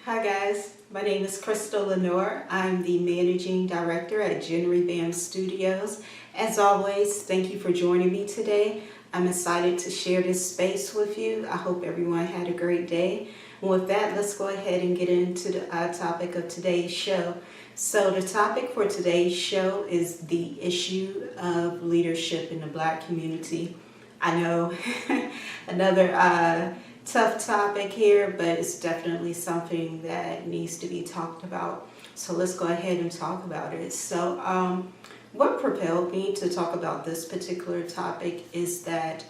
Hi guys, my name is Crystal Lenore. I'm the Managing Director at TEDxSMU Studios. As always, thank you for joining me today. I'm excited to share this space with you. I hope everyone had a great day. And with that, let's go ahead and get into the topic of today's show. So the topic for today's show is the issue of leadership in the Black community. I know another tough topic here, but it's definitely something that needs to be talked about. So let's go ahead and talk about it. So what propelled me to talk about this particular topic is that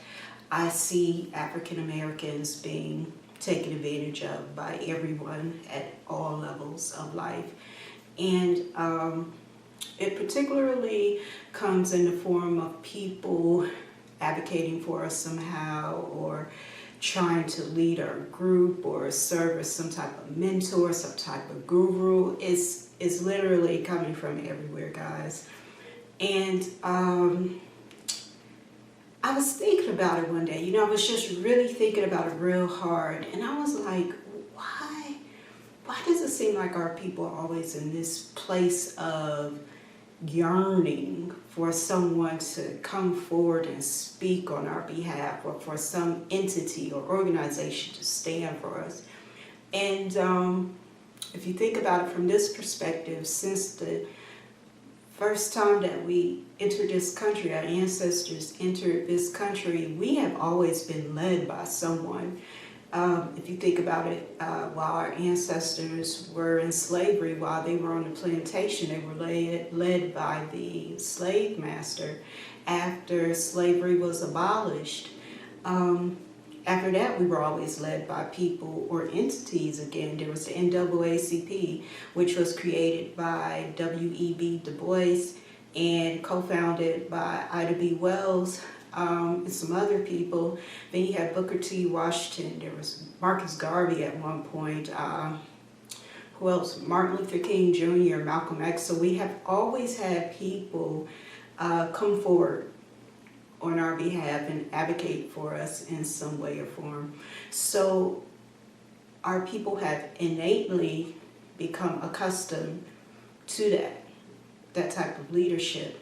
I see African Americans being taken advantage of by everyone at all levels of life. And it particularly comes in the form of people advocating for us somehow, or trying to lead our group, or serve as some type of mentor, some type of guru. Is literally coming from everywhere, guys. And I was thinking about it one day. I was just really thinking about it real hard, and I was like, why does it seem like our people are always in this place of yearning for someone to come forward and speak on our behalf, or for some entity or organization to stand for us? And if you think about it from this perspective, since the first time that we entered this country, our ancestors entered this country, we have always been led by someone. If you think about it, while our ancestors were in slavery, while they were on the plantation, they were led by the slave master. After slavery was abolished, after that we were always led by people or entities again. There was the NAACP, which was created by W.E.B. Du Bois and co-founded by Ida B. Wells, and some other people. Then you had Booker T. Washington. There was Marcus Garvey at one point. Who else? Martin Luther King Jr., Malcolm X. So we have always had people come forward on our behalf and advocate for us in some way or form. So our people have innately become accustomed to that type of leadership.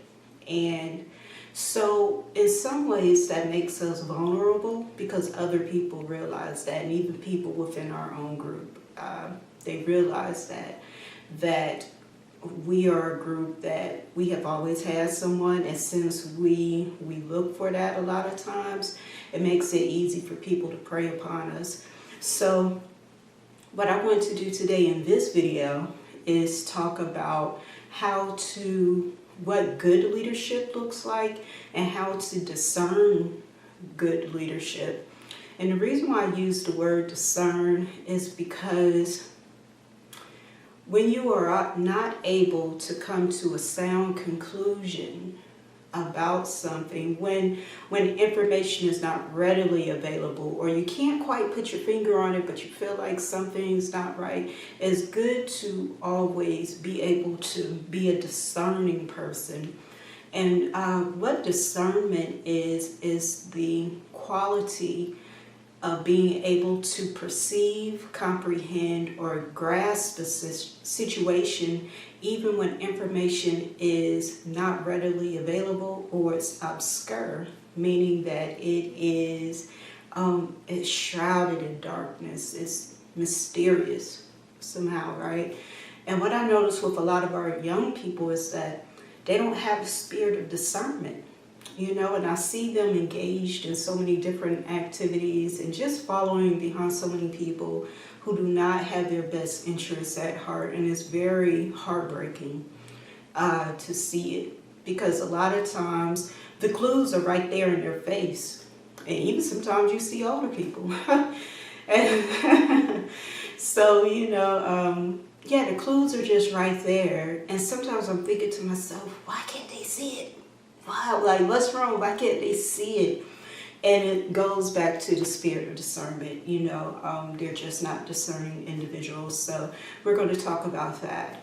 And so in some ways that makes us vulnerable, because other people realize that, and even people within our own group, they realize that we are a group that we have always had someone, and since we look for that a lot of times, it makes it easy for people to prey upon us. So what I want to do today in this video is talk about what good leadership looks like, and how to discern good leadership. And the reason why I use the word discern is because when you are not able to come to a sound conclusion about something, when information is not readily available, or you can't quite put your finger on it, but you feel like something's not right, it's good to always be able to be a discerning person. And what discernment is the quality of being able to perceive, comprehend, or grasp a situation even when information is not readily available, or it's obscure, meaning that it's shrouded in darkness, it's mysterious somehow, right? And what I notice with a lot of our young people is that they don't have a spirit of discernment. And I see them engaged in so many different activities and just following behind so many people who do not have their best interests at heart. And it's very heartbreaking to see it, because a lot of times the clues are right there in their face. And even sometimes you see older people. And so, the clues are just right there. And sometimes I'm thinking to myself, why can't they see it? Like, what's wrong? Why can't they see it? And it goes back to the spirit of discernment. They're just not discerning individuals. So we're going to talk about that,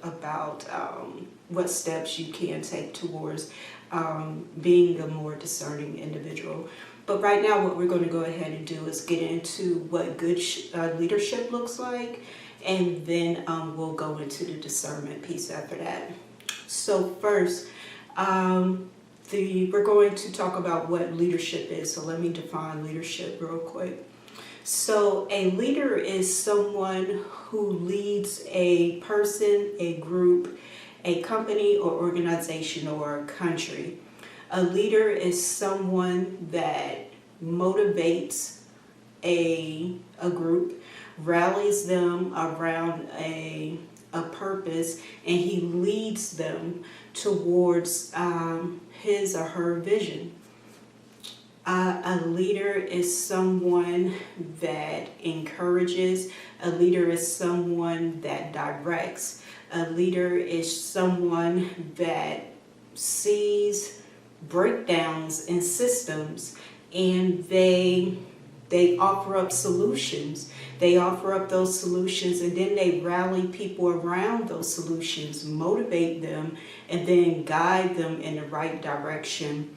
about what steps you can take towards being a more discerning individual. But right now what we're going to go ahead and do is get into what good leadership looks like, and then we'll go into the discernment piece after that. So first, we're going to talk about what leadership is. So let me define leadership real quick. So a leader is someone who leads a person, a group, a company or organization or a country. A leader is someone that motivates a group, rallies them around a purpose, and he leads them towards his or her vision. A leader is someone that encourages. A leader is someone that directs. A leader is someone that sees breakdowns in systems, and they offer up solutions. They offer up those solutions, and then they rally people around those solutions, motivate them, and then guide them in the right direction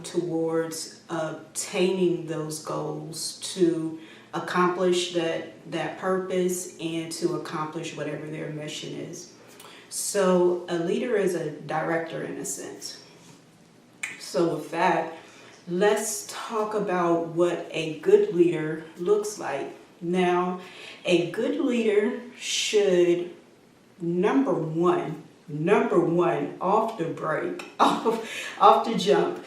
towards obtaining those goals, to accomplish that purpose and to accomplish whatever their mission is. So a leader is a director in a sense. So with that, let's talk about what a good leader looks like. Now, a good leader should, number one, off the break, off the jump,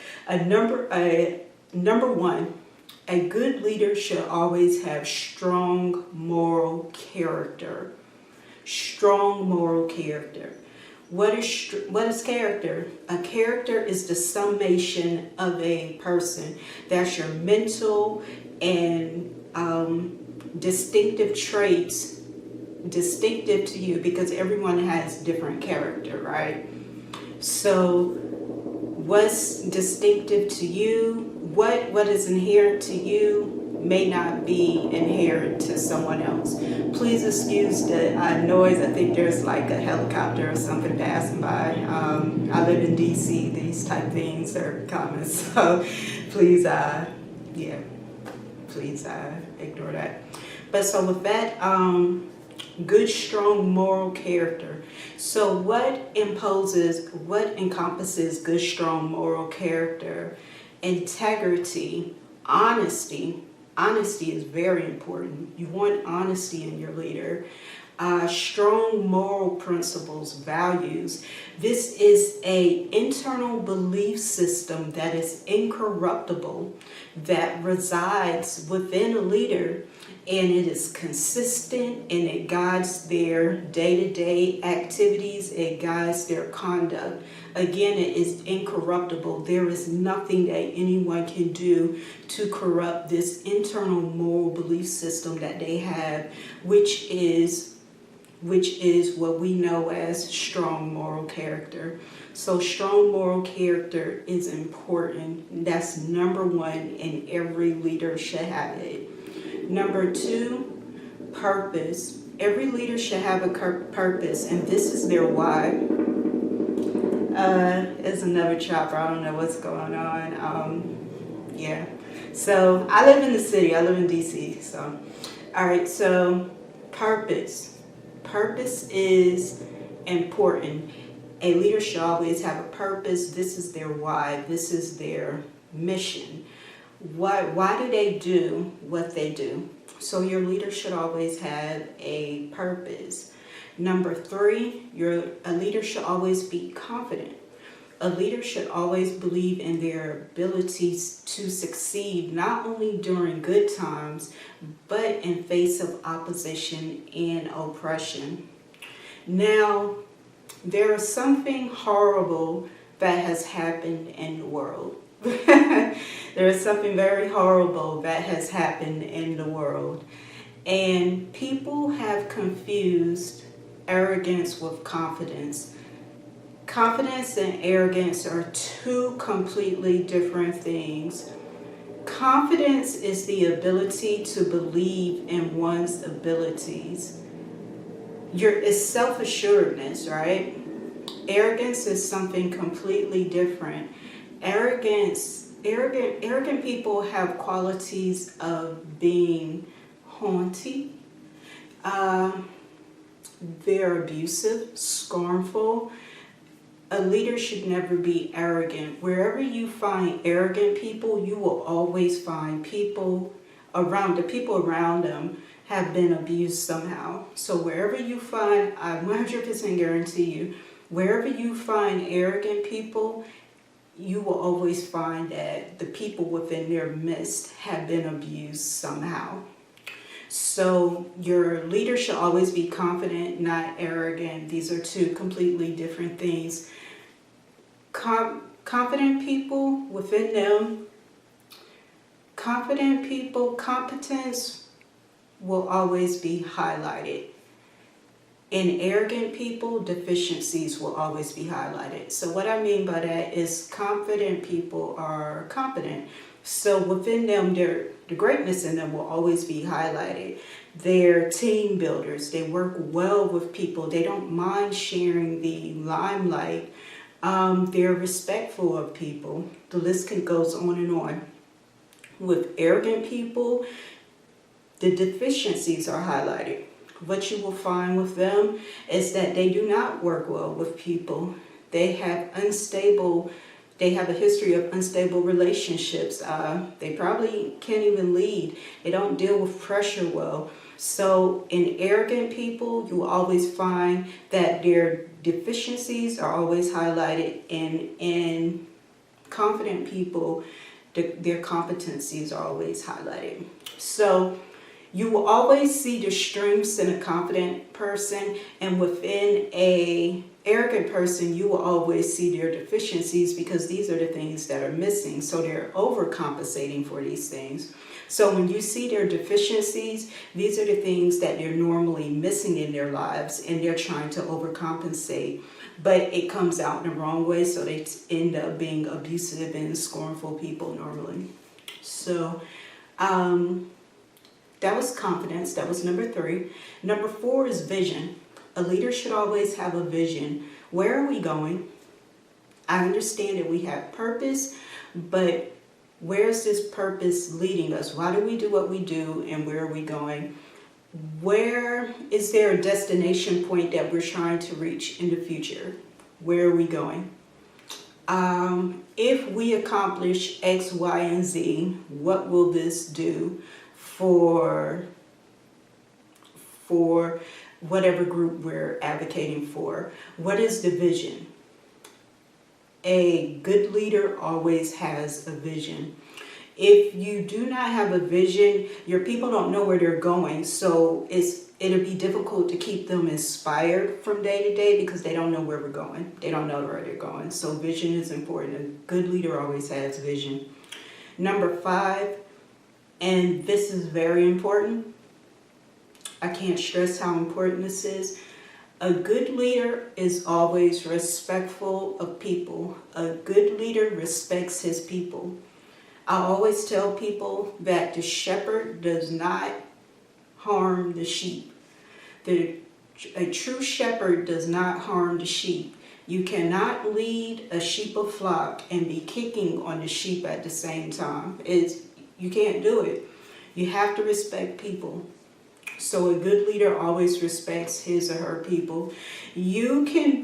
number one, a good leader should always have strong moral character. Strong moral character. What is character? A character is the summation of a person. That's your mental and distinctive traits, distinctive to you, because everyone has different character, right? So what's distinctive to you, what is inherent to you may not be inherent to someone else. Please excuse the noise. I think there's like a helicopter or something passing by. I live in DC. These type things are common. So please, please ignore that. But so with that, good, strong moral character. So what encompasses good, strong moral character? Integrity, honesty. Honesty is very important. You want honesty in your leader. Strong moral principles, values. This is an internal belief system that is incorruptible, that resides within a leader, and it is consistent, and it guides their day-to-day activities. It guides their conduct. Again, it is incorruptible. There is nothing that anyone can do to corrupt this internal moral belief system that they have, which is what we know as strong moral character. So strong moral character is important. That's number one, and every leader should have it. Number two, purpose. Every leader should have a purpose, and this is their why. It's another chopper. I don't know what's going on. Yeah. So I live in the city. I live in DC. So, all right. So purpose. Purpose is important. A leader should always have a purpose. This is their why. This is their mission. Why do they do what they do? So your leader should always have a purpose. Number three, a leader should always be confident. A leader should always believe in their abilities to succeed, not only during good times, but in face of opposition and oppression. Now, there is something horrible that has happened in the world. There is something very horrible that has happened in the world. And people have confused arrogance with confidence. Confidence and arrogance are two completely different things. Confidence is the ability to believe in one's abilities. It's self-assuredness, right? Arrogance is something completely different. Arrogance Arrogant people have qualities of being haughty. They're abusive, scornful. A leader should never be arrogant. Wherever you find arrogant people, you will always find the people around them have been abused somehow. So wherever you find, I 100% guarantee you, wherever you find arrogant people, you will always find that the people within their midst have been abused somehow. So your leader should always be confident, not arrogant. These are two completely different things. Confident people within them, confident people, competence will always be highlighted. In arrogant people, deficiencies will always be highlighted. So what I mean by that is confident people are competent. So within them, the greatness in them will always be highlighted. They're team builders. They work well with people. They don't mind sharing the limelight. They're respectful of people. The list goes on and on. With arrogant people, the deficiencies are highlighted. What you will find with them is that they do not work well with people. They have a history of unstable relationships. They probably can't even lead. They don't deal with pressure well. So in arrogant people, you will always find that their deficiencies are always highlighted, and in confident people, their competencies are always highlighted. So you will always see the strengths in a confident person, and within a arrogant person, you will always see their deficiencies, because these are the things that are missing. So they're overcompensating for these things. So when you see their deficiencies, these are the things that they're normally missing in their lives, and they're trying to overcompensate. But it comes out in the wrong way, so they end up being abusive and scornful people normally. So, that was confidence. That was number 3. Number 4 is vision. A leader should always have a vision. Where are we going? I understand that we have purpose, but where's this purpose leading us? Why do we do what we do, and where are we going? Where is there a destination point that we're trying to reach in the future? Where are we going? If we accomplish X, Y, and Z, what will this do for whatever group we're advocating for? What is the vision? A good leader always has a vision. If you do not have a vision, your people don't know where they're going, so it'll be difficult to keep them inspired from day to day, because they don't know where we're going. They don't know where they're going. So vision is important. A good leader always has vision. Number 5, and this is very important. I can't stress how important this is. A good leader is always respectful of people. A good leader respects his people. I always tell people that the shepherd does not harm the sheep. A true shepherd does not harm the sheep. You cannot lead a sheep of flock and be kicking on the sheep at the same time. You can't do it. You have to respect people. So a good leader always respects his or her people. You can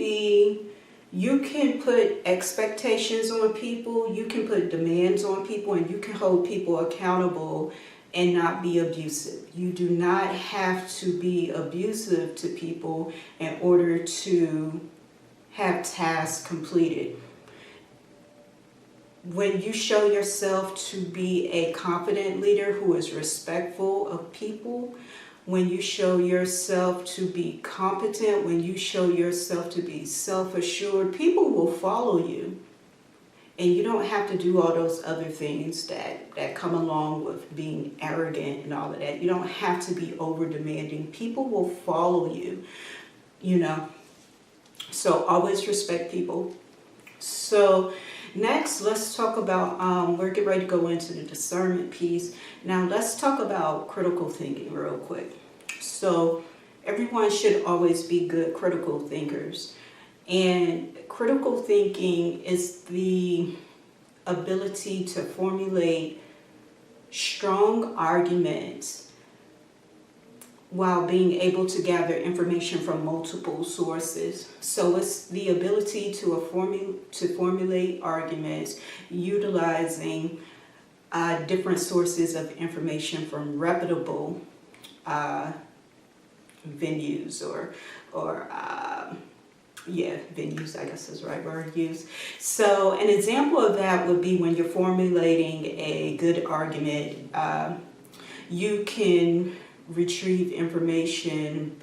put expectations on people, you can put demands on people, and you can hold people accountable and not be abusive. You do not have to be abusive to people in order to have tasks completed. When you show yourself to be a confident leader who is respectful of people, when you show yourself to be competent, when you show yourself to be self-assured, people will follow you. And you don't have to do all those other things that come along with being arrogant and all of that. You don't have to be over-demanding. People will follow you, So always respect people. So next, let's talk about, we're getting ready to go into the discernment piece. Now let's talk about critical thinking real quick. So everyone should always be good critical thinkers. And critical thinking is the ability to formulate strong arguments while being able to gather information from multiple sources. So it's the ability to formulate arguments utilizing different sources of information from reputable venues venues, I guess is the right word used. So an example of that would be when you're formulating a good argument, you can retrieve information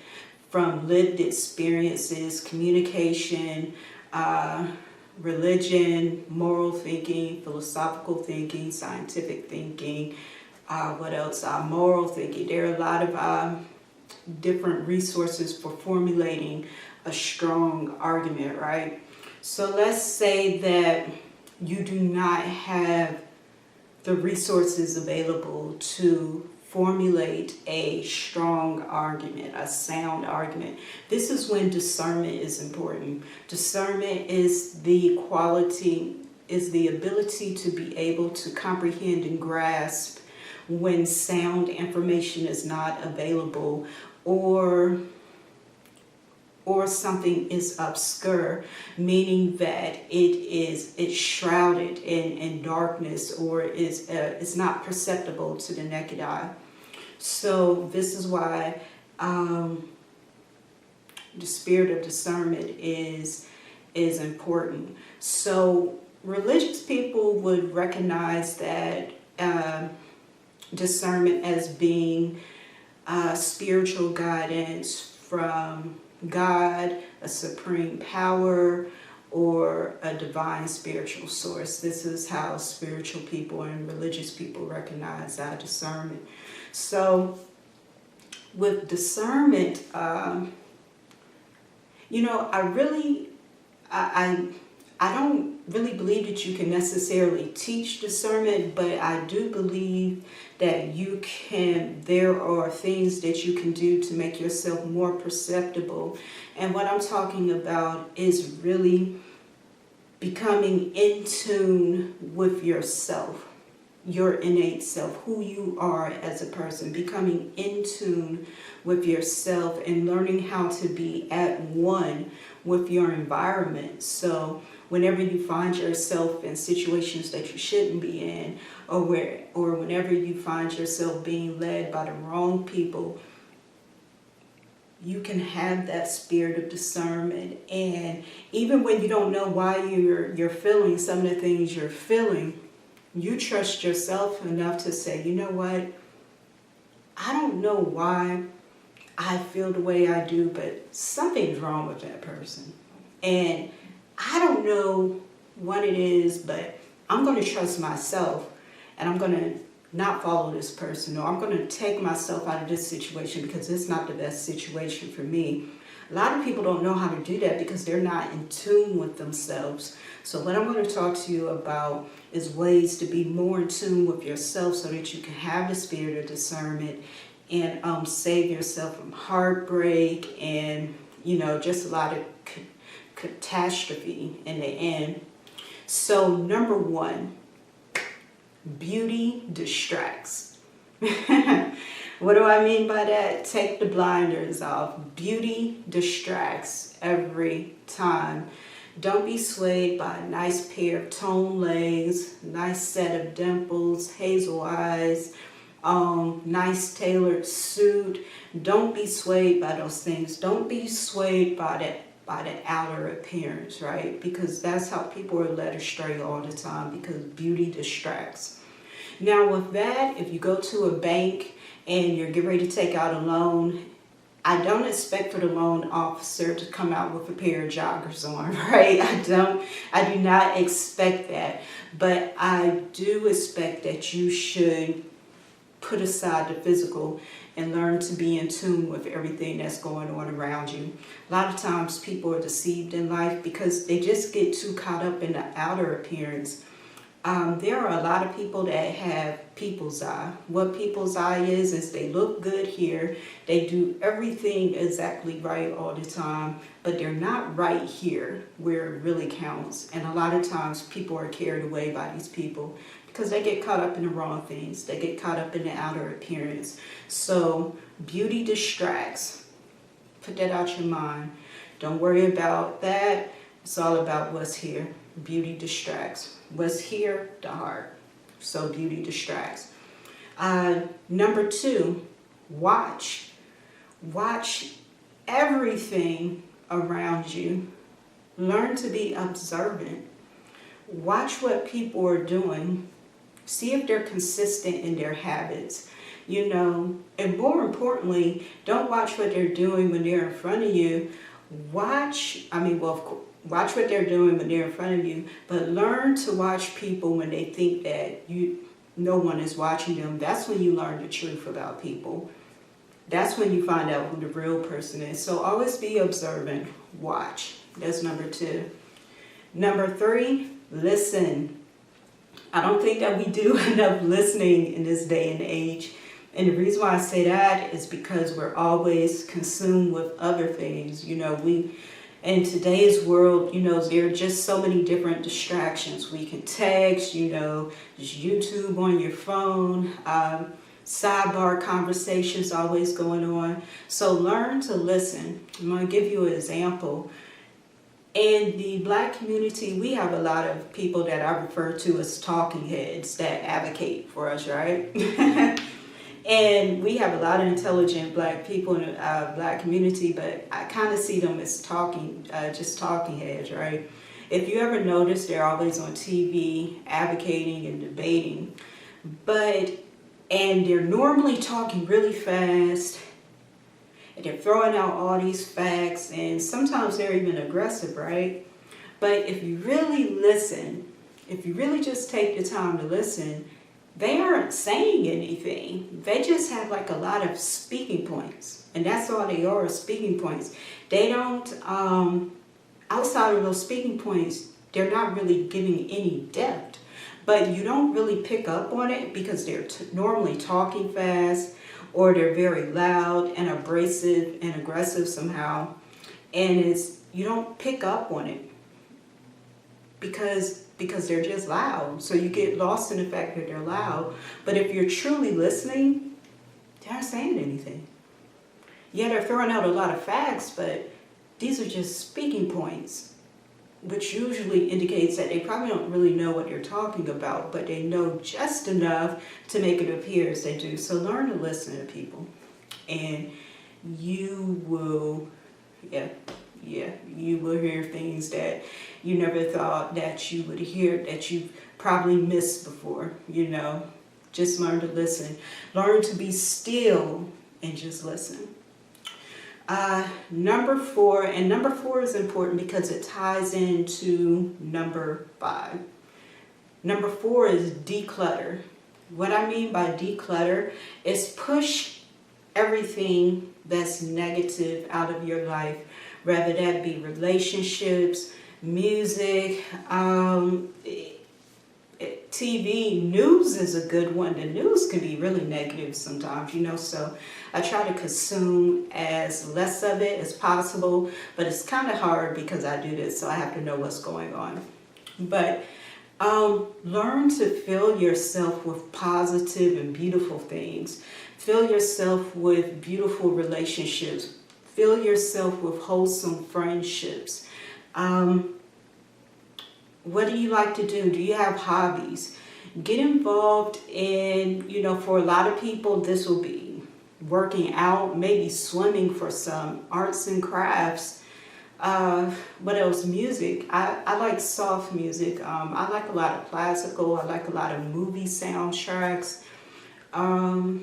from lived experiences, communication, religion, moral thinking, philosophical thinking, scientific thinking, what else? Moral thinking. There are a lot of different resources for formulating a strong argument, right? So let's say that you do not have the resources available to formulate a strong argument, a sound argument. This is when discernment is important. Discernment is the ability to be able to comprehend and grasp when sound information is not available, or something is obscure, meaning that it's shrouded in darkness, or it's not perceptible to the naked eye. So this is why the spirit of discernment is important. So religious people would recognize that discernment as being spiritual guidance from God, a supreme power, or a divine spiritual source. This is how spiritual people and religious people recognize our discernment. So with discernment, I don't really believe that you can necessarily teach discernment, but I do believe that there are things that you can do to make yourself more perceptible. And what I'm talking about is really becoming in tune with yourself, your innate self, who you are as a person, becoming in tune with yourself and learning how to be at one with your environment. So whenever you find yourself in situations that you shouldn't be in, or whenever you find yourself being led by the wrong people, you can have that spirit of discernment. And even when you don't know why you're feeling some of the things you're feeling, you trust yourself enough to say, you know what, I don't know why I feel the way I do, but something's wrong with that person. And I don't know what it is, but I'm going to trust myself, and I'm going to not follow this person, or I'm going to take myself out of this situation because it's not the best situation for me. A lot of people don't know how to do that because they're not in tune with themselves. So what I'm going to talk to you about is ways to be more in tune with yourself so that you can have the spirit of discernment and save yourself from heartbreak and, just a lot of catastrophe in the end. So number one, beauty distracts. What do I mean by that? Take the blinders off. Beauty distracts every time. Don't be swayed by a nice pair of toned legs, nice set of dimples, hazel eyes, nice tailored suit. Don't be swayed by those things. Don't be swayed by the outer appearance, right? Because that's how people are led astray all the time, because beauty distracts. Now with that, if you go to a bank and you're getting ready to take out a loan, I don't expect for the loan officer to come out with a pair of joggers on, right? I do not expect that. But I do expect that you should put aside the physical and learn to be in tune with everything that's going on around you. A lot of times people are deceived in life because they just get too caught up in the outer appearance. There are a lot of people that have people's eye. What people's eye is they look good here. They do everything exactly right all the time, but they're not right here where it really counts. And a lot of times people are carried away by these people because they get caught up in the wrong things. They get caught up in the outer appearance. So beauty distracts. Put that out your mind. Don't worry about that. It's all about what's here. Beauty distracts. What's here? The heart. So beauty distracts. Number 2, watch. Watch everything around you. Learn to be observant. Watch what people are doing. See if they're consistent in their habits. And more importantly, don't watch what they're doing when they're in front of you. Watch what they're doing when they're in front of you, but learn to watch people when they think that no one is watching them. That's when you learn the truth about people. That's when you find out who the real person is. So always be observant. Watch. That's number 2. Number 3, listen. I don't think that we do enough listening in this day and age. And the reason why I say that is because we're always consumed with other things. In today's world, there are just so many different distractions. We can text, just YouTube on your phone, sidebar conversations always going on. So learn to listen. I'm going to give you an example. In the Black community, we have a lot of people that I refer to as talking heads that advocate for us, right? And we have a lot of intelligent Black people in the Black community, but I kind of see them as just talking heads, right? If you ever notice, they're always on TV advocating and debating, and they're normally talking really fast, and they're throwing out all these facts, and sometimes they're even aggressive, right? But if you really listen, if you really just take the time to listen, they aren't saying anything. They just have like a lot of speaking points. And that's all they are, speaking points. They don't, outside of those speaking points, they're not really giving any depth. But you don't really pick up on it because they're normally talking fast, or they're very loud and abrasive and aggressive somehow. And you don't pick up on it because they're just loud. So you get lost in the fact that they're loud. But if you're truly listening, they're not saying anything. Yeah, they're throwing out a lot of facts, but these are just speaking points, which usually indicates that they probably don't really know what they're talking about, but they know just enough to make it appear as they do. So learn to listen to people, and you will, you will hear things that you never thought that you would hear, that you probably missed before. Just learn to listen. Learn to be still and just listen. Number 4, and number 4 is important because it ties into number 5. Number 4 is declutter. What I mean by declutter is push everything that's negative out of your life, whether that be relationships, music, TV. News is a good one. The news can be really negative sometimes, so I try to consume as less of it as possible, but it's kind of hard because I do this, so I have to know what's going on. But learn to fill yourself with positive and beautiful things. Fill yourself with beautiful relationships. Fill yourself with wholesome friendships. What do you like to do? Do you have hobbies? Get involved in, for a lot of people, this will be working out, maybe swimming for some, arts and crafts. What else? Music. I like soft music. I like a lot of classical. I like a lot of movie soundtracks. I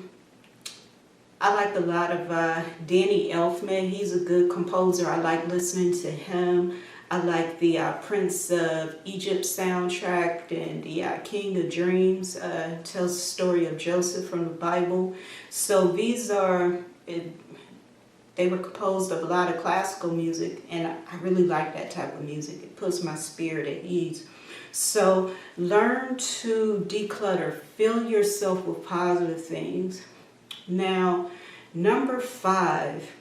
like a lot of Danny Elfman. He's a good composer. I like listening to him. I like the Prince of Egypt soundtrack and the King of Dreams. Tells the story of Joseph from the Bible. So these are they were composed of a lot of classical music, and I really like that type of music. It puts my spirit at ease. So learn to declutter. Fill yourself with positive things. Now, number 5,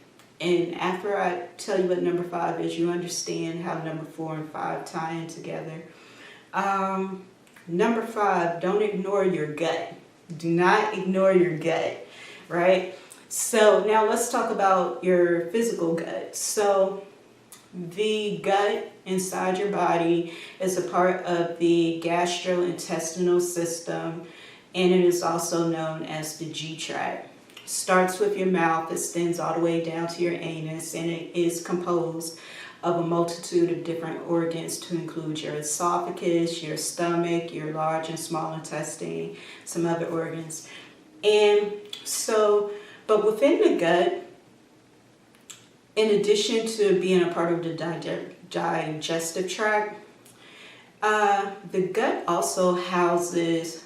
and after I tell you what number 5 is, you understand how number 4 and 5 tie in together. Number 5, don't ignore your gut. Do not ignore your gut, right? So now let's talk about your physical gut. So the gut inside your body is a part of the gastrointestinal system, and it is also known as the G-tract. Starts with your mouth, extends all the way down to your anus, and it is composed of a multitude of different organs to include your esophagus, your stomach, your large and small intestine, some other organs. And so, but within the gut, in addition to being a part of the digestive tract, the gut also houses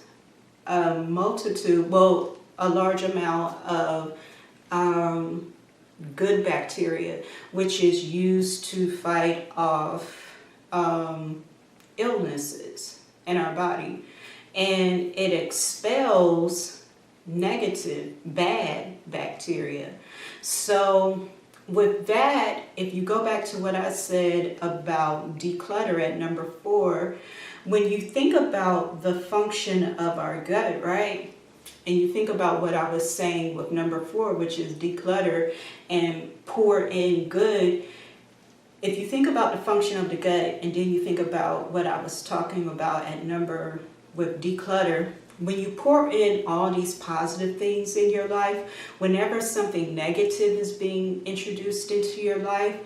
a large amount of good bacteria, which is used to fight off illnesses in our body. And it expels negative, bad bacteria. So with that, if you go back to what I said about declutter at number 4, when you think about the function of our gut, right? And you think about what I was saying with number 4, which is declutter and pour in good. If you think about the function of the gut, and then you think about what I was talking about with declutter, when you pour in all these positive things in your life, whenever something negative is being introduced into your life,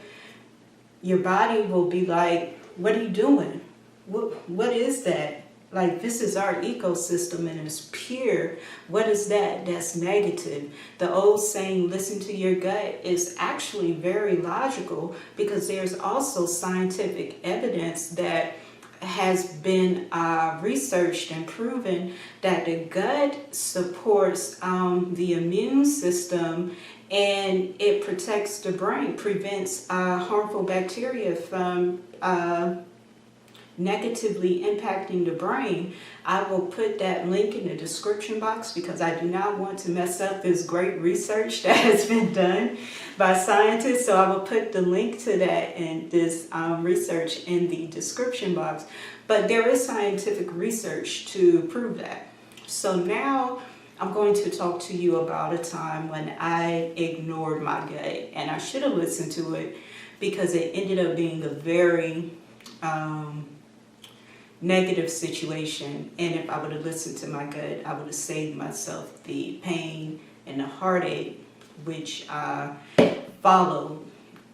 your body will be like, what are you doing? What is that? Like, this is our ecosystem and it's pure. What is that? That's negative. The old saying, listen to your gut, is actually very logical, because there's also scientific evidence that has been researched and proven that the gut supports the immune system, and it protects the brain, prevents harmful bacteria from negatively impacting the brain. I will put that link in the description box, because I do not want to mess up this great research that has been done by scientists. So I will put the link to that and this research in the description box. But there is scientific research to prove that. So now I'm going to talk to you about a time when I ignored my gut, and I should have listened to it, because it ended up being a very negative situation. And if I would have listened to my gut, I would have saved myself the pain and the heartache which followed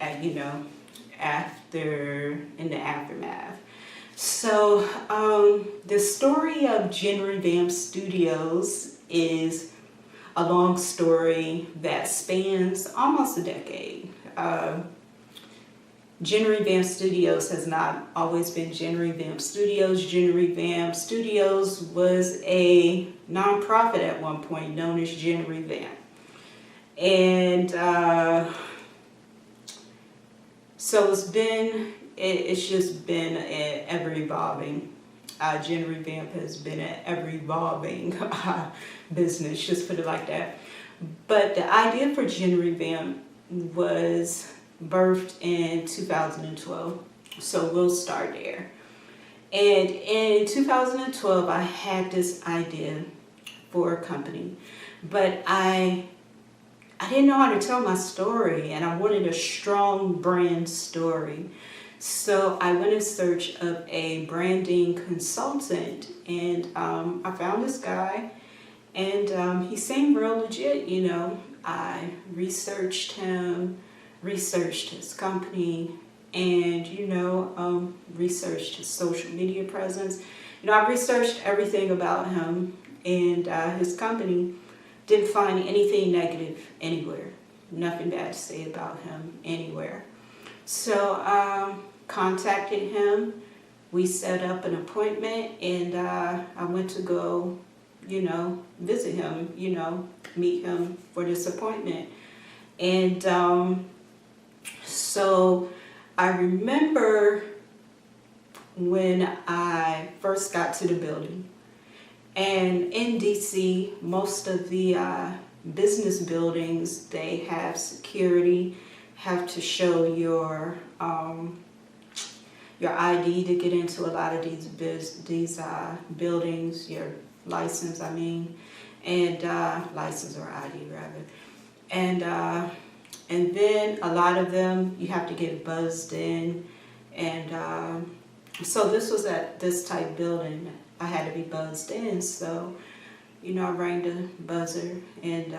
in the aftermath. So the story of Jen Revamp Studios is a long story that spans almost a decade. Jen Revamp Studios has not always been Jen Revamp Studios. Jen Revamp Studios was a nonprofit at one point known as Jen Revamp. And so it's just been ever evolving. Jen Revamp has been an ever evolving business, just put it like that. But the idea for Jen Revamp was birthed in 2012. So we'll start there. And in 2012, I had this idea for a company, but I didn't know how to tell my story, and I wanted a strong brand story. So I went in search of a branding consultant, and I found this guy, and he seemed real legit, I researched him, researched his company, and researched his social media presence. I researched everything about him and his company. Didn't find anything negative anywhere, nothing bad to say about him anywhere. So contacted him, we set up an appointment, and I went to go visit him, meet him for this appointment. And so I remember when I first got to the building, and in DC, most of the business buildings, they have security, have to show your ID to get into a lot of these buildings, your license, I mean, and license or ID rather, and then a lot of them you have to get buzzed in, and so this was at this type building. I had to be buzzed in, so I rang the buzzer, and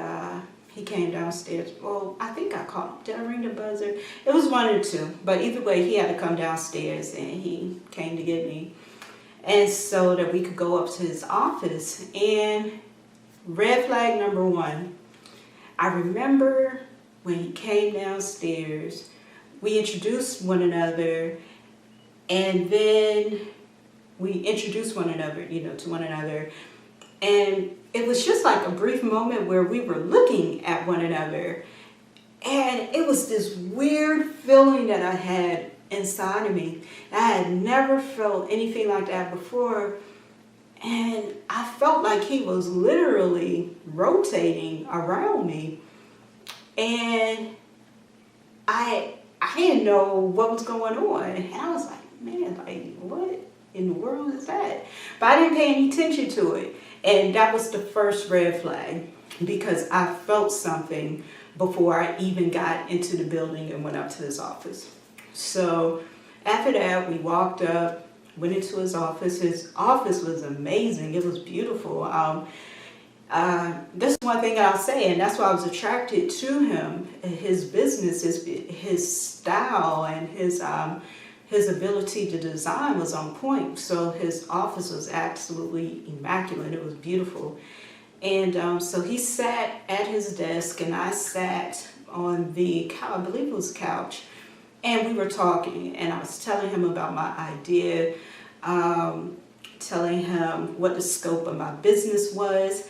he came downstairs. Well, I think I called. Did I ring the buzzer? It was one or two, but either way, he had to come downstairs, and he came to get me, and so that we could go up to his office. And red flag number one, I remember when he came downstairs, we introduced one another, and then we introduced one another, to one another. And it was just like a brief moment where we were looking at one another. And it was this weird feeling that I had inside of me. I had never felt anything like that before. And I felt like he was literally rotating around me. And I didn't know what was going on. And I was like, man, like, what in the world is that? But I didn't pay any attention to it. And that was the first red flag, because I felt something before I even got into the building and went up to his office. So after that, we walked up, went into his office. His office was amazing. It was beautiful. This is one thing I'll say, and that's why I was attracted to him. His business, his style, and his ability to design was on point. So his office was absolutely immaculate. It was beautiful. And so he sat at his desk, and I sat on the couch, I believe it was a couch, and we were talking, and I was telling him about my idea, telling him what the scope of my business was.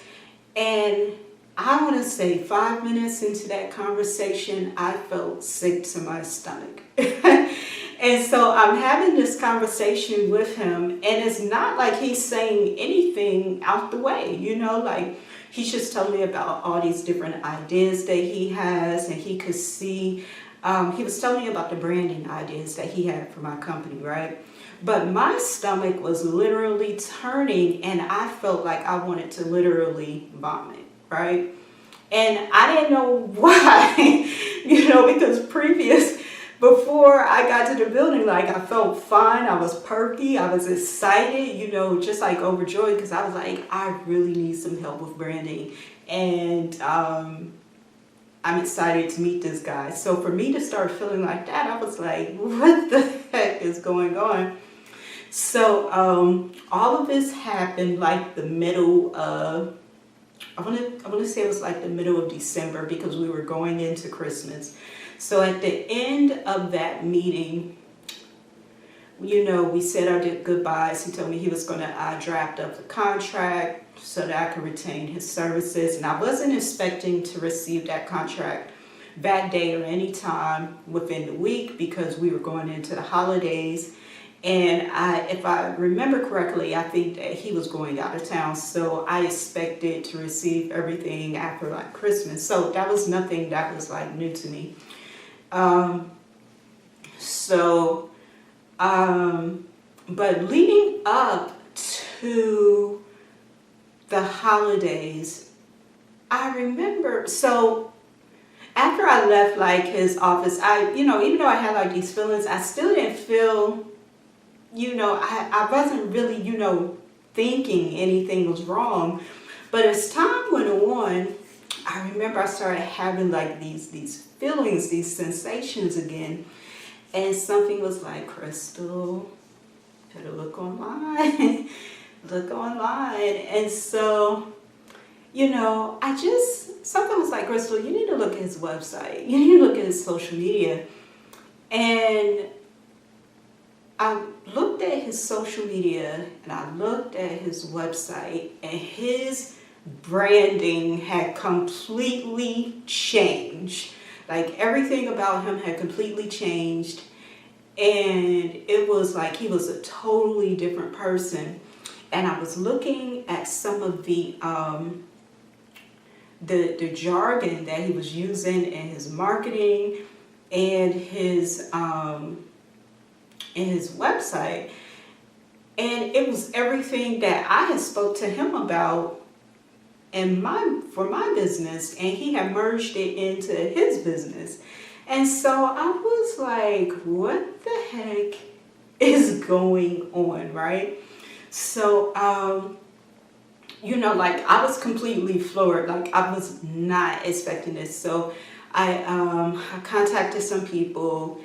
And I want to say 5 minutes into that conversation, I felt sick to my stomach. And so I'm having this conversation with him, and it's not like he's saying anything out the way, like he's just telling me about all these different ideas that he has, and he could see, he was telling me about the branding ideas that he had for my company, right? But my stomach was literally turning, and I felt like I wanted to literally vomit, right? And I didn't know why, because before I got to the building, like, I felt fine, I was perky, I was excited, just like overjoyed, because I was like, I really need some help with branding, and I'm excited to meet this guy. So for me to start feeling like that, I was like, what the heck is going on? So all of this happened like the middle of, I want to say it was like the middle of December, because we were going into Christmas. So at the end of that meeting, we said our goodbyes. He told me he was going to draft up the contract so that I could retain his services. And I wasn't expecting to receive that contract that day or any time within the week, because we were going into the holidays. And if I remember correctly, I think that he was going out of town. So I expected to receive everything after like Christmas. So that was nothing that was like new to me. But leading up to the holidays, I remember, so after I left like his office, even though I had like these feelings, I still didn't feel, I wasn't really, thinking anything was wrong. But as time went on, I remember I started having like these feelings, these sensations again. And something was like, Crystal, better look online, look online. And so, something was like, Crystal, you need to look at his website. You need to look at his social media. And I looked at his social media, and I looked at his website, and his branding had completely changed. Like everything about him had completely changed. And it was like he was a totally different person. And I was looking at some of the jargon that he was using in his marketing and his website, and it was everything that I had spoke to him about for my business, and he had merged it into his business. And so I was like, what the heck is going on, right? So like I was completely floored. Like I was not expecting this. So I contacted some people,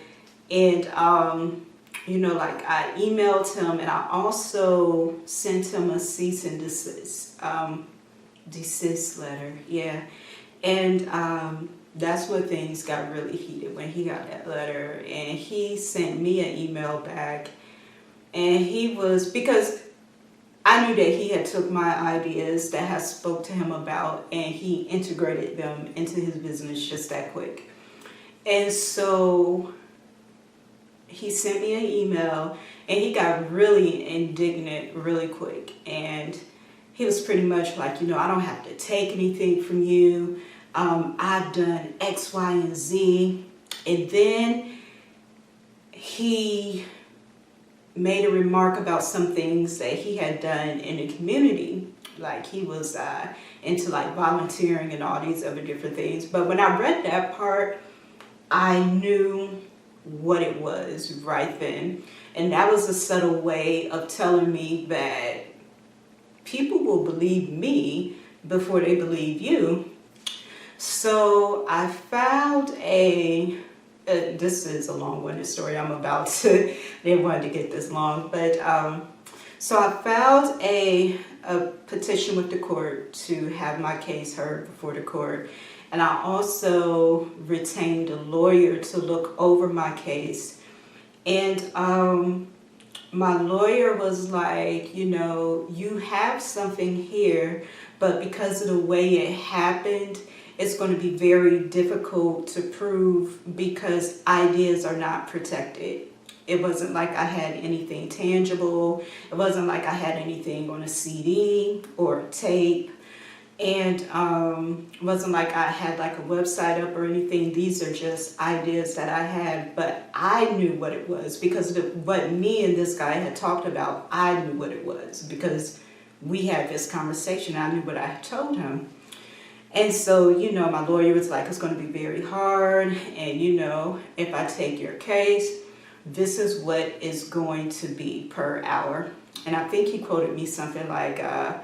and like I emailed him, and I also sent him a cease and desist letter. Yeah. And that's when things got really heated, when he got that letter, and he sent me an email back, and because I knew that he had took my ideas that I spoke to him about, and he integrated them into his business just that quick. And so he sent me an email, and he got really indignant really quick. And he was pretty much like, I don't have to take anything from you. I've done X, Y, and Z. And then he made a remark about some things that he had done in the community. Like he was into like volunteering and all these other different things. But when I read that part, I knew what it was right then. And that was a subtle way of telling me that people will believe me before they believe you. So I found this is a long-winded story. Didn't want to get this long, but so I filed a petition with the court to have my case heard before the court, and I also retained a lawyer to look over my case. And my lawyer was like, you have something here, but because of the way it happened, it's going to be very difficult to prove because ideas are not protected. It wasn't like I had anything tangible. It wasn't like I had anything on a CD or tape. And it wasn't like I had like a website up or anything. These are just ideas that I had, but I knew what it was because of what me and this guy had talked about. I knew what it was because we had this conversation. I knew what I had told him. And so, my lawyer was like, it's going to be very hard. And, if I take your case, this is what is going to be per hour. And I think he quoted me something like, I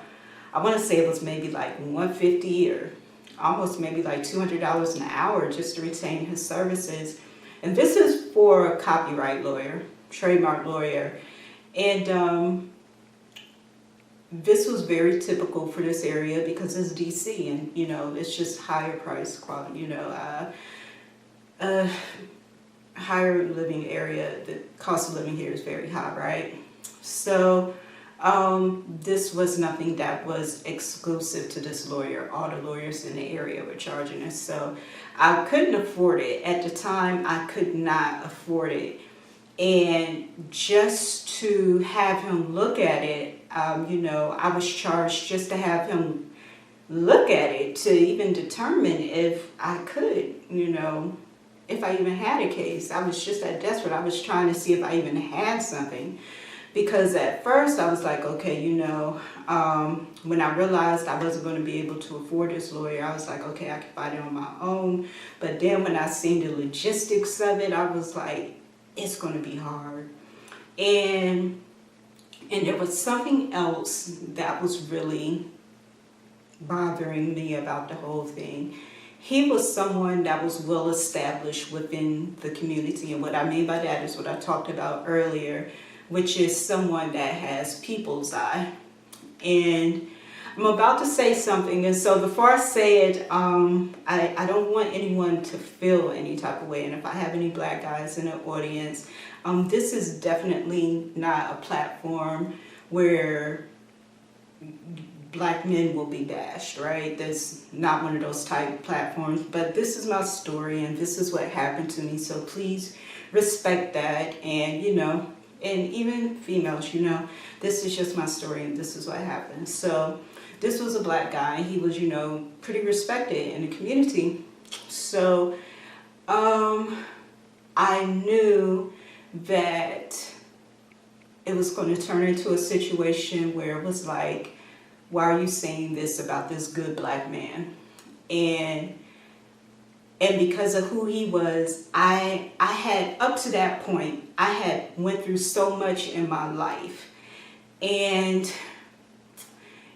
want to say it was maybe like $150 or almost maybe like $200 an hour just to retain his services. And this is for a copyright lawyer, trademark lawyer. And this was very typical for this area because it's DC, and it's just higher price quality, higher living area. The cost of living here is very high, right? So this was nothing that was exclusive to this lawyer. All the lawyers in the area were charging us. So I couldn't afford it. At the time, I could not afford it. And just to have him look at it, I was charged just to have him look at it to even determine if I could, if I even had a case. I was just that desperate. I was trying to see if I even had something. Because at first I was like, okay, when I realized I wasn't going to be able to afford this lawyer, I was like, okay, I can fight it on my own. But then when I seen the logistics of it, I was like, it's going to be hard. And there was something else that was really bothering me about the whole thing. He was someone that was well established within the community. And what I mean by that is what I talked about earlier, which is someone that has people's eye. And I'm about to say something, and so before I say it, I don't want anyone to feel any type of way. And if I have any black guys in the audience, this is definitely not a platform where black men will be bashed, right? There's not one of those type platforms, but this is my story and this is what happened to me. So please respect that. And, you know, and even females, you know, this is just my story and this is what happened. So this was a black guy. He was, you know, pretty respected in the community. So I knew that it was going to turn into a situation where it was like, why are you saying this about this good black man? And because of who he was, I had, up to that point, I had went through so much in my life. And,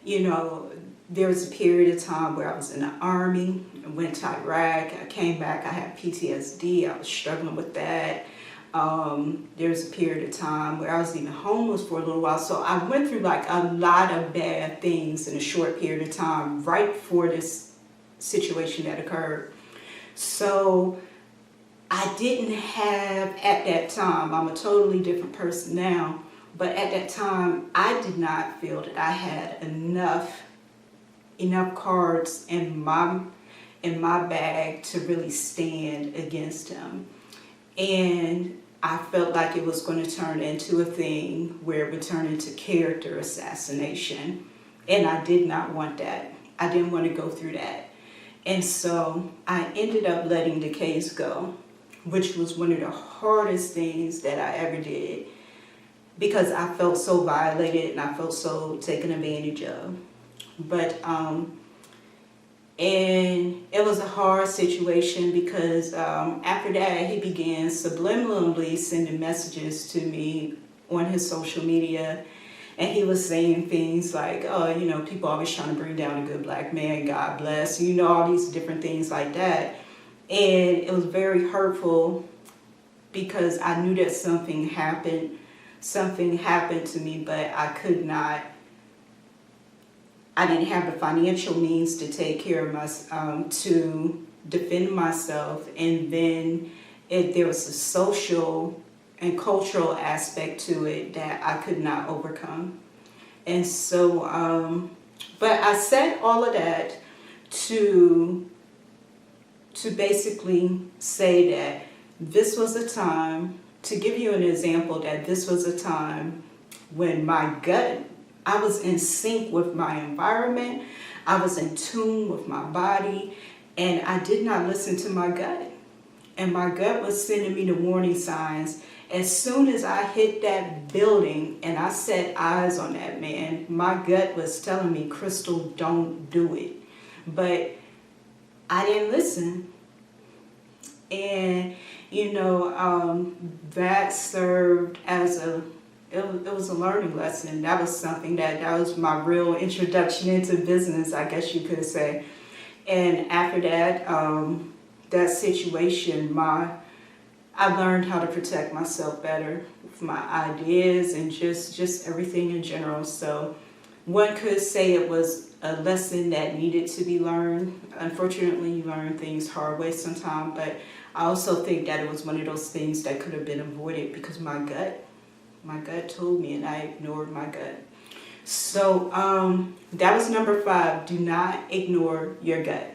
you know, there was a period of time where I was in the Army, I went to Iraq, I came back, I had PTSD, I was struggling with that. There was a period of time where I was even homeless for a little while. So I went through like a lot of bad things in a short period of time right before this situation that occurred. So I didn't have, at that time, I'm a totally different person now, but at that time I did not feel that I had enough cards in my bag to really stand against him. And I felt like it was going to turn into a thing where it would turn into character assassination. And I did not want that. I didn't want to go through that. And so I ended up letting the case go, which was one of the hardest things that I ever did, because I felt so violated and I felt so taken advantage of. But and it was a hard situation because after that he began subliminally sending messages to me on his social media, and he was saying things like, oh, you know, people always trying to bring down a good black man, God bless, you know, all these different things like that. And it was very hurtful because I knew that something happened to me, but I didn't have the financial means to take care of to defend myself. And then there was a social and cultural aspect to it that I could not overcome. And so, but I said all of that to basically say that this was a time, to give you an example, that this was a time when my gut, I was in sync with my environment, I was in tune with my body, and I did not listen to my gut. And my gut was sending me the warning signs. As soon as I hit that building and I set eyes on that man, my gut was telling me, Crystal, don't do it. But I didn't listen. And, you know, that served as it was a learning lesson. That was something that was my real introduction into business, I guess you could say. And after that, that situation, I learned how to protect myself better with my ideas and just everything in general. So one could say it was a lesson that needed to be learned. Unfortunately, you learn things hard way sometimes, but I also think that it was one of those things that could have been avoided because my gut told me and I ignored my gut. So that was number 5. Do not ignore your gut.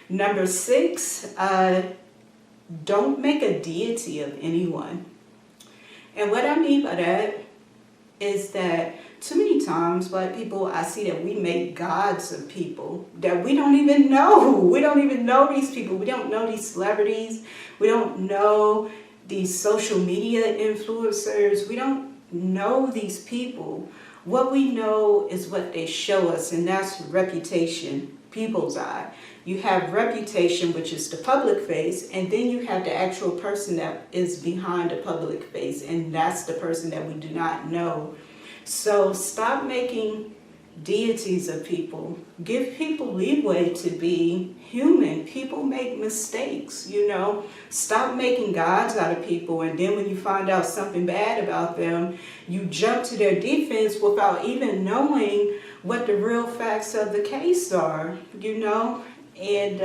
Number 6, don't make a deity of anyone. And what I mean by that is that too many times, black people, I see that we make gods of people that we don't even know. We don't even know these people. We don't know these celebrities. We don't know these social media influencers. We don't know these people. What we know is what they show us, and that's reputation, people's eye. You have reputation, which is the public face, and then you have the actual person that is behind the public face, and that's the person that we do not know. So stop making deities of people. Give people leeway to be human. People make mistakes, you know. Stop making gods out of people, and then when you find out something bad about them, you jump to their defense without even knowing what the real facts of the case are, you know. And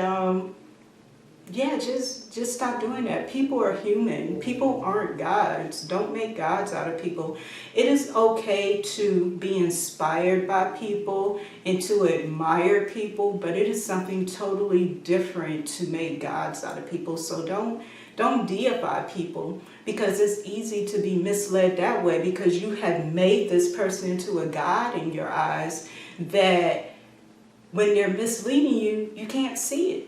yeah, just Just stop doing that. People are human. People aren't gods. Don't make gods out of people. It is okay to be inspired by people and to admire people, but it is something totally different to make gods out of people. So don't deify people, because it's easy to be misled that way, because you have made this person into a god in your eyes that when they're misleading you, you can't see it.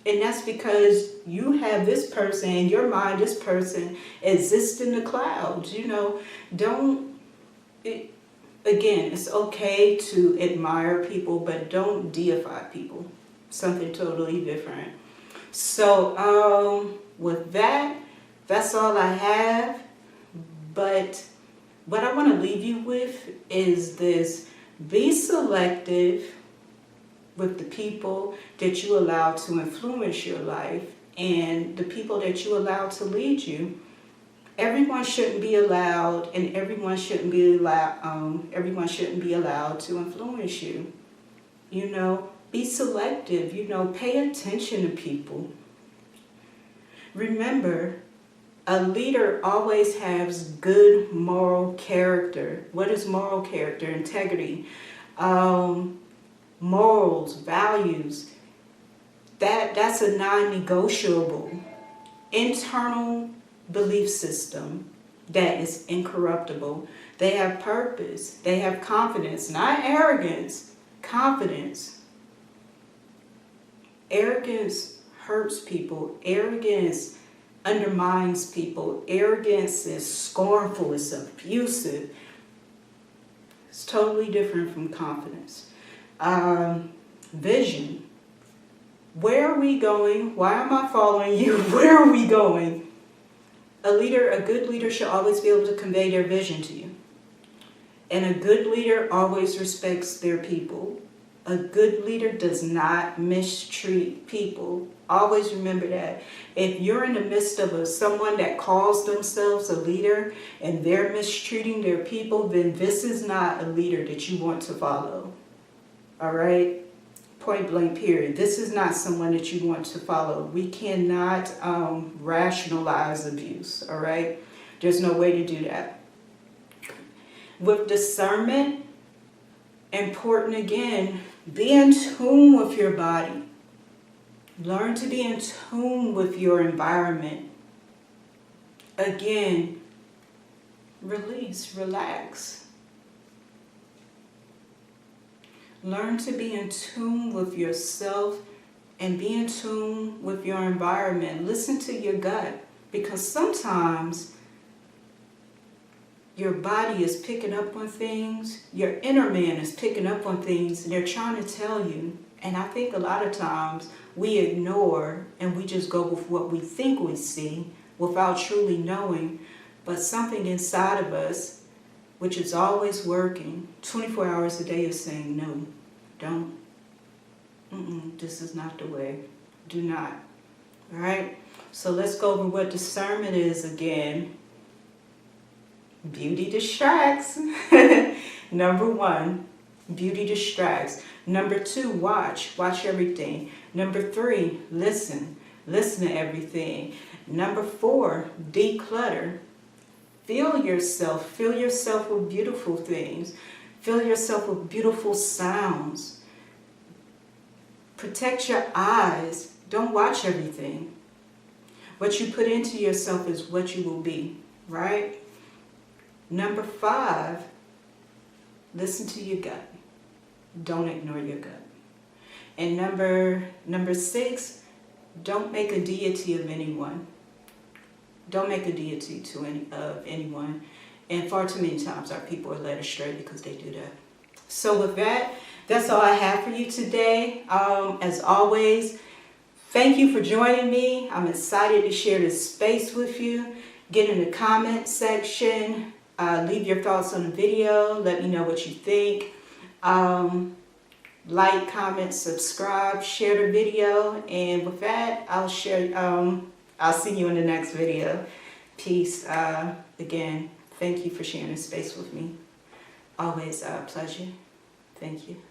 And that's because you have this person in your mind, this person exists in the clouds, you know. Again, it's okay to admire people, but don't deify people. Something totally different. So, with that, that's all I have. But what I want to leave you with is this: be selective with the people that you allow to influence your life and the people that you allow to lead you. Everyone shouldn't be allowed, and everyone shouldn't be allowed to influence you. You know, be selective. You know, pay attention to people. Remember, a leader always has good moral character. What is moral character? Integrity. Morals, values, that's a non-negotiable internal belief system that is incorruptible. They have purpose, they have confidence, not arrogance, confidence. Arrogance hurts people. Arrogance undermines people. Arrogance is scornful, it's abusive. It's totally different from confidence. Vision. Where are we going? Why am I following you? Where are we going? A good leader should always be able to convey their vision to you. And a good leader always respects their people. A good leader does not mistreat people. Always remember that. If you're in the midst of someone that calls themselves a leader and they're mistreating their people, then this is not a leader that you want to follow. All right? Point blank period. This is not someone that you want to follow. We cannot rationalize abuse. All right? There's no way to do that. With discernment, important again, be in tune with your body. Learn to be in tune with your environment. Again, release, relax. Learn to be in tune with yourself and be in tune with your environment. Listen to your gut, because sometimes your body is picking up on things, your inner man is picking up on things, and they're trying to tell you. And I think a lot of times we ignore and we just go with what we think we see without truly knowing. But something inside of us, which is always working 24 hours a day, is saying, no, don't. This is not the way. Do not. All right? So let's go over what discernment is again. Beauty distracts. Number 1, beauty distracts. Number 2, watch. Watch everything. Number 3, listen. Listen to everything. Number 4, declutter. Fill yourself. Fill yourself with beautiful things. Fill yourself with beautiful sounds. Protect your eyes. Don't watch everything. What you put into yourself is what you will be, right? Number 5, listen to your gut. Don't ignore your gut. And number 6, don't make a deity of anyone. Don't make a deity of anyone. And far too many times our people are led astray because they do that. So with that, that's all I have for you today. As always, thank you for joining me. I'm excited to share this space with you. Get in the comment section. Leave your thoughts on the video. Let me know what you think. Like, comment, subscribe, share the video. And with that, I'll see you in the next video. Peace. Again, thank you for sharing this space with me. Always a pleasure. Thank you.